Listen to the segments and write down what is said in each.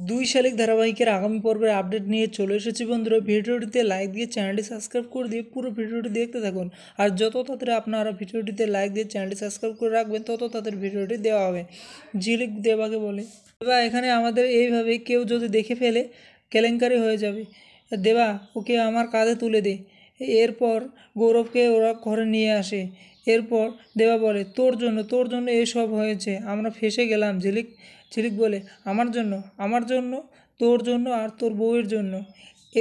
দুই শালিক ধারাবাহিকের আগামী পর্বের আপডেট নিয়ে চলে এসেছি বন্ধুরা। ভিডিওটিতে লাইক দিয়ে চ্যানেলটি সাবস্ক্রাইব করে দিয়ে পুরো ভিডিওটি দেখতে থাকুন। আর যত তাড়াতাড়ি আপনারা ভিডিওটিতে লাইক দিয়ে চ্যানেলটি সাবস্ক্রাইব করে রাখবেন তত তাদের ভিডিওটি দেওয়া হবে। ঝিলিক দেবাকে বলে, দেবা এখানে আমাদের এইভাবে কেউ যদি দেখে ফেলে কেলেঙ্কারি হয়ে যাবে। দেবা ওকে আমার কাঁধে তুলে দে। এরপর গৌরবকে ওরা ঘরে নিয়ে আসে। এরপর দেবা বলে, তোর জন্য এসব হয়েছে, আমরা ফেঁসে গেলাম। ঝিলিক বলে, আমার জন্য, তোর জন্য আর তোর বউয়ের জন্য।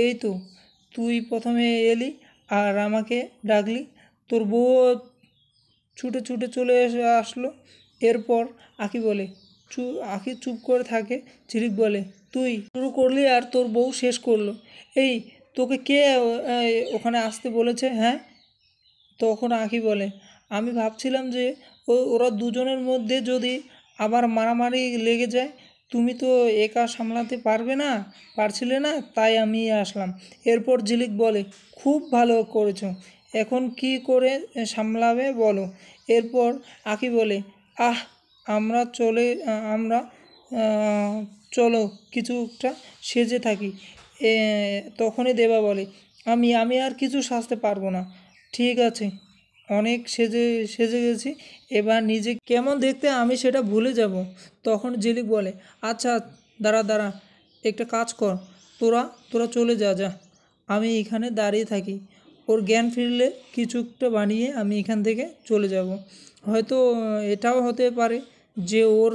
এই তো তুই প্রথমে এলি আর আমাকে ডাকলি, তোর বউ ছুটে ছুটে চলে আসলো। এরপর আঁকি বলে, আঁকি চুপ করে থাকে। ঝিলিক বলে, তুই শুরু করলি আর তোর বউ শেষ করলো। এই তোকে কে ওখানে আসতে বলেছে? হ্যাঁ। তখন আঁকি বলে, আমি ভাবছিলাম যে ওরা দুজনের মধ্যে যদি আবার মারামারি লেগে যায়, তুমি তো একা সামলাতে পারছিলে না, তাই আমি আসলাম। এরপর ঝিলিক বলে, খুব ভালো করেছো, এখন কি করে সামলাবে বলো। এরপর আঁকি বলে, আহ আমরা আমরা চলো কিছুটা সেজে থাকি। তখনই দেবা বলে, আমি আর কিছু সাজতে পারবো না। ঠিক আছে, অনেক সেজে গেছি, এবার নিজে কেমন দেখতে আমি সেটা ভুলে যাব। তখন ঝিলিক বলে, আচ্ছা দাঁড়া, একটা কাজ কর, তোরা চলে যা, আমি এখানে দাঁড়িয়ে থাকি। ওর জ্ঞান ফিরলে কিছু একটা বানিয়ে আমি এখান থেকে চলে যাব। হয়তো এটাও হতে পারে যে ওর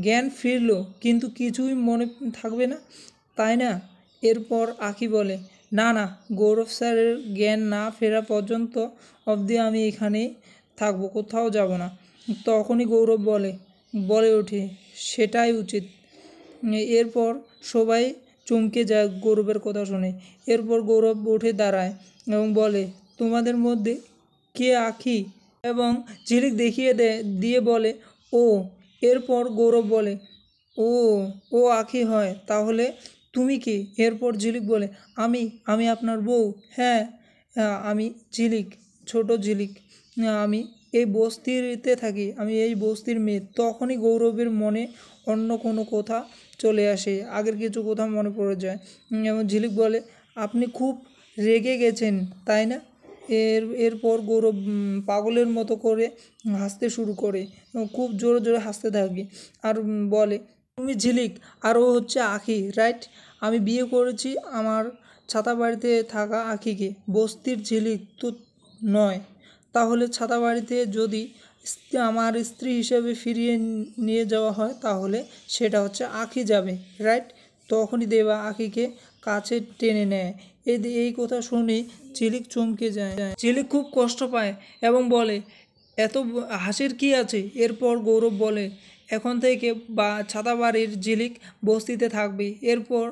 জ্ঞান ফিরলো কিন্তু কিছুই মনে থাকবে না, তাই না? এরপর আঁকি বলে, না, গৌরব স্যারের জ্ঞান না ফেরা পর্যন্ত অবধি আমি এখানেই থাকবো, কোথাও যাব না। তখনই গৌরব বলে ওঠে, সেটাই উচিত। এরপর সবাই চমকে যায় গৌরবের কথা শুনে। এরপর গৌরব উঠে দাঁড়ায় এবং বলে, তোমাদের মধ্যে কে আঁকি? এবং ঝিলিক দেখিয়ে দিয়ে বলে, ও। এরপর গৌরব বলে, ও ও আঁকি হয়, তাহলে তুমি কি? এরপর ঝিলিক বলে, আমি আপনার বউ। হ্যাঁ, আমি ঝিলিক, ছোট ঝিলিক। আমি এই বস্তিতে থাকি, আমি এই বস্তির মেয়ে। তখনই গৌরবের মনে অন্য কোনো কথা চলে আসে, আগের কিছু কথা মনে পড়ে যায়। এবং ঝিলিক বলে, আপনি খুব রেগে গেছেন তাই না? এরপর গৌরব পাগলের মতো করে হাসতে শুরু করে, খুব জোরে জোরে হাসতে থাকে আর বলে, তুমি ঝিলিক আর ও হচ্ছে আঁকি, রাইট? আমি বিয়ে করেছি আমার ছাতা বাড়িতে থাকা আঁকিকে, বস্তির ঝিলিক তো নয়। তাহলে ছাতা বাড়িতে যদি আমার স্ত্রী হিসেবে ফিরিয়ে নিয়ে যাওয়া হয় তাহলে সেটা হচ্ছে আঁকি যাবে, রাইট? তখনই দেবা আঁকিকে কাছে টেনে নেয়। এই কথা শুনে ঝিলিক চমকে যায়। ঝিলিক খুব কষ্ট পায় এবং বলে, এত হাসির কি আছে? এরপর গৌরব বলে, এখন থেকে ছাতা বাড়ির ঝিলিক বস্তিতে থাকবে। এরপর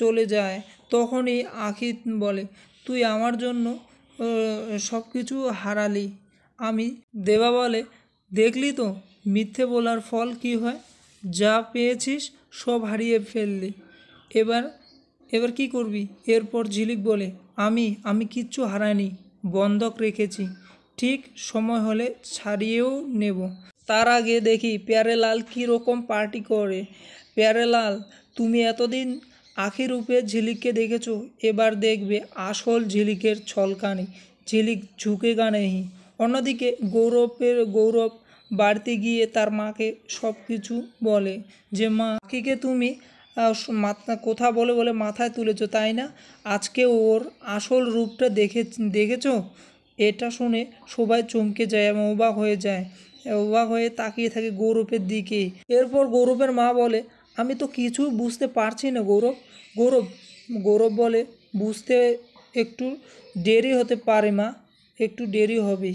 চলে যায়। তখনই আঁখি বলে, তুই আমার জন্য সব কিছু হারালি। দেবা বলে, দেখলি তো মিথ্যে বলার ফল কি হয়, যা পেয়েছিস সব হারিয়ে ফেললি। এবার কি করবি? এরপর ঝিলিক বলে, আমি কিচ্ছু হারাইনি, বন্ধক রেখেছি, ঠিক সময় হলে ছাড়িয়েও নেব। তার আগে দেখি প্যারেলাল কীরকম পার্টি করে। প্যারেলাল, তুমি এতদিন আঁখি রূপে ঝিলিককে দেখেছো, এবার দেখবে আসল ঝিলিকের ছলকানি। ঝিলিক ঝুঁকেগা নেহি। অন্যদিকে গৌরব বাড়িতে গিয়ে তার মাকে সব কিছু বলে যে, মা, আঁখিকে তুমি কথা বলে বলে মাথায় তুলেছো তাই না? আজকে ওর আসল রূপটা দেখেছো? এটা শুনে সবাই চমকে যায় এবং অবাক হয়ে তাকিয়ে থাকে গৌরবের দিকে। এরপর গৌরবের মা বলে, আমি তো কিছু বুঝতে পারছি না গৌরব গৌরব বলে, বুঝতে একটু দেরি হতে পারে মা, একটু দেরি হবে।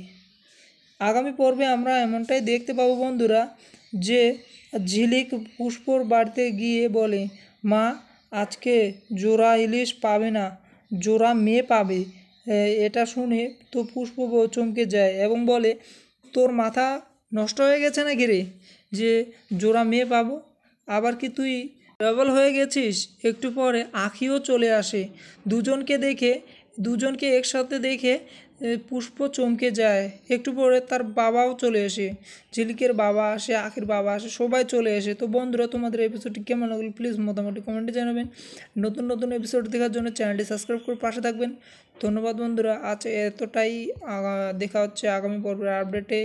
আগামী পর্বে আমরা এমনটাই দেখতে পাবো বন্ধুরা, যে ঝিলিক পুষ্পর বাড়িতে গিয়ে বলে, মা, আজকে জোড়া ইলিশ পাবে না, জোড়া মেয়ে পাবে। এটা শুনে তো পুষ্প চমকে যায় এবং বলে, তোর মাথা নষ্ট হয়ে গেছে নাকি রে, যে জোড়া মেয়ে পাবো? আবার কি তুই ডাবল হয়ে গেছিস? একটু পরে আঁখিও চলে আসে। দুজনকে দেখে দুজনকে একসাথে দেখে পুষ্প চমকে যায়। একটু পরে তার বাবাও চলে আসে, ঝিলিকের বাবা আসে, আখির বাবা আসে, সবাই চলে আসে। তো বন্ধুরা, তোমাদের এপিসোডটি কেমন লাগলো প্লিজ মোটামুটি কমেন্টে জানাবেন। নতুন নতুন এপিসোড দেখার জন্য চ্যানেলটি সাবস্ক্রাইব করে পাশে থাকবেন। ধন্যবাদ বন্ধুরা, আজ এতটাই। দেখা হচ্ছে আগামী পর্বের আপডেটে।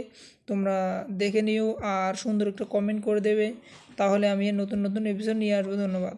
তোমরা দেখে নিও আর সুন্দর একটা কমেন্ট করে দেবে, তাহলে আমি নতুন নতুন এপিসোড নিয়ে আসবো। ধন্যবাদ।